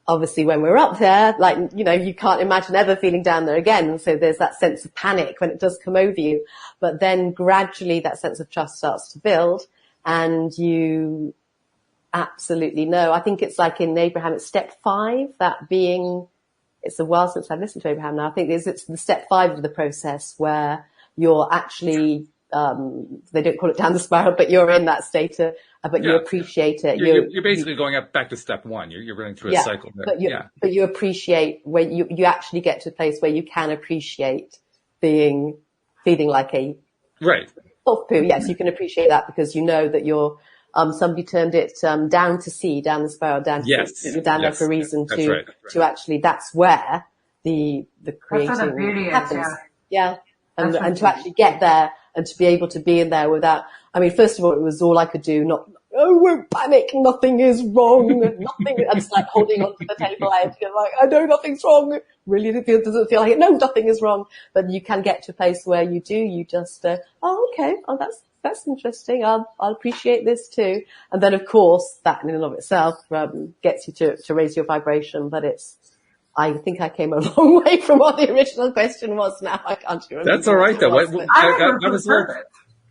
obviously when we're up there, you can't imagine ever feeling down there again. So there's that sense of panic when it does come over you. But then gradually that sense of trust starts to build and you absolutely know. I think it's like in Abraham, it's step 5, that being, it's a while since I've listened to Abraham now. I think it's the step 5 of the process where you're actually, they don't call it down the spiral, but you're in that state but you appreciate it. You're basically going back to step 1. You're running through a cycle. But you appreciate when you actually get to a place where you can appreciate feeling like a right. Soft poo. Yes, you can appreciate that because you know that you're, somebody turned it, down to sea, down the spiral, down to sea, down there for a reason to actually, that's where the creating happens. Yeah. And to actually get there and to be able to be in there without, first of all, it was all I could do, won't panic, nothing is wrong, nothing, and it's like holding on to the table edge, you're like, I know nothing's wrong, really doesn't feel like it, no, nothing is wrong, but you can get to a place where you just, okay, that's interesting, I'll appreciate this too, and then of course, that in and of itself, gets you to raise your vibration, but I think I came a long way from what the original question was. Now I can't remember. That's all right, though.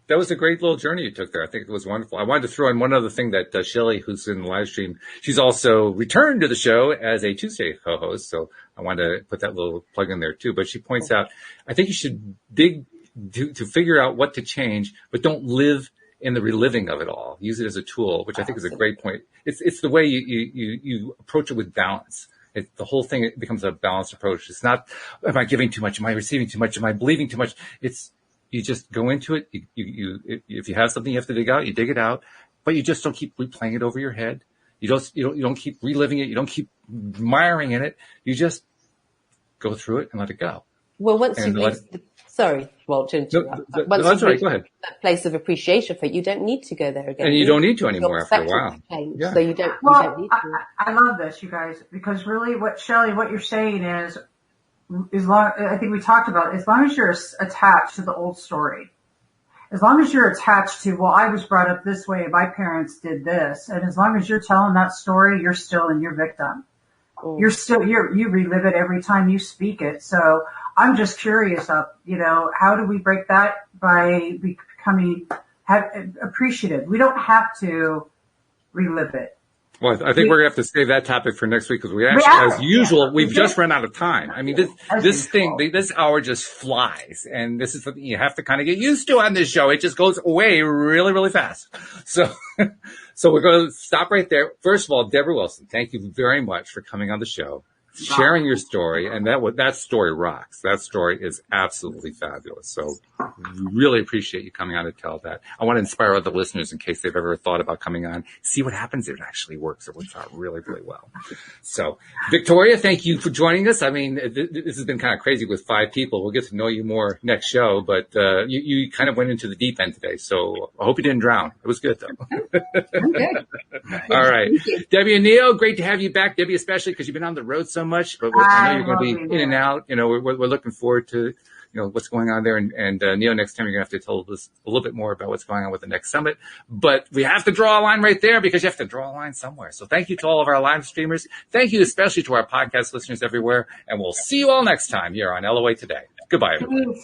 That was a great little journey you took there. I think it was wonderful. I wanted to throw in one other thing that Shelley, who's in the live stream, she's also returned to the show as a Tuesday co-host. So I wanted to put that little plug in there too. But she points out, I think you should dig to figure out what to change, but don't live in the reliving of it all. Use it as a tool, which I think is a great point. It's the way you approach it with balance. The whole thing, it becomes a balanced approach. It's not, am I giving too much? Am I receiving too much? Am I believing too much? You just go into it. If you have something you have to dig out, you dig it out, but you just don't keep replaying it over your head. You don't keep reliving it. You don't keep miring in it. You just go through it and let it go. Well, once you sorry, Walt, to interrupt. That's right. Go ahead. That place of appreciation for it, you don't need to go there again. And you don't need to anymore after a while. Yeah. So you don't need to. I love this, you guys, because really Shelley, what you're saying is I think we talked about, as long as you're attached to the old story, as long as you're attached to, well, I was brought up this way, my parents did this, and as long as you're telling that story, you're still in your victim. You relive it every time you speak it. So I'm just curious how do we break that by becoming appreciative? We don't have to relive it. Well, I think we're going to have to save that topic for next week because we actually, as usual, we've just run out of time. This hour just flies, and this is something you have to kind of get used to on this show. It just goes away really, really fast. So we're going to stop right there. First of all, Deborah Wilson, thank you very much for coming on the show, sharing your story, and that story rocks. That story is absolutely fabulous. So we really appreciate you coming on to tell that. I want to inspire other listeners in case they've ever thought about coming on. See what happens if it actually works. It works out really, really well. So Victoria, thank you for joining us. This has been kind of crazy with 5 people. We'll get to know you more next show, but you kind of went into the deep end today. So I hope you didn't drown. It was good though. I'm good. All right. Debbie and Neo, great to have you back. Debbie, especially because you've been on the road so much, but I know you're going to be in and out. We're looking forward to what's going on there. And Neo, next time you're going to have to tell us a little bit more about what's going on with the next summit. But we have to draw a line right there because you have to draw a line somewhere. So thank you to all of our live streamers. Thank you especially to our podcast listeners everywhere. And we'll see you all next time here on LOA Today. Goodbye, everyone.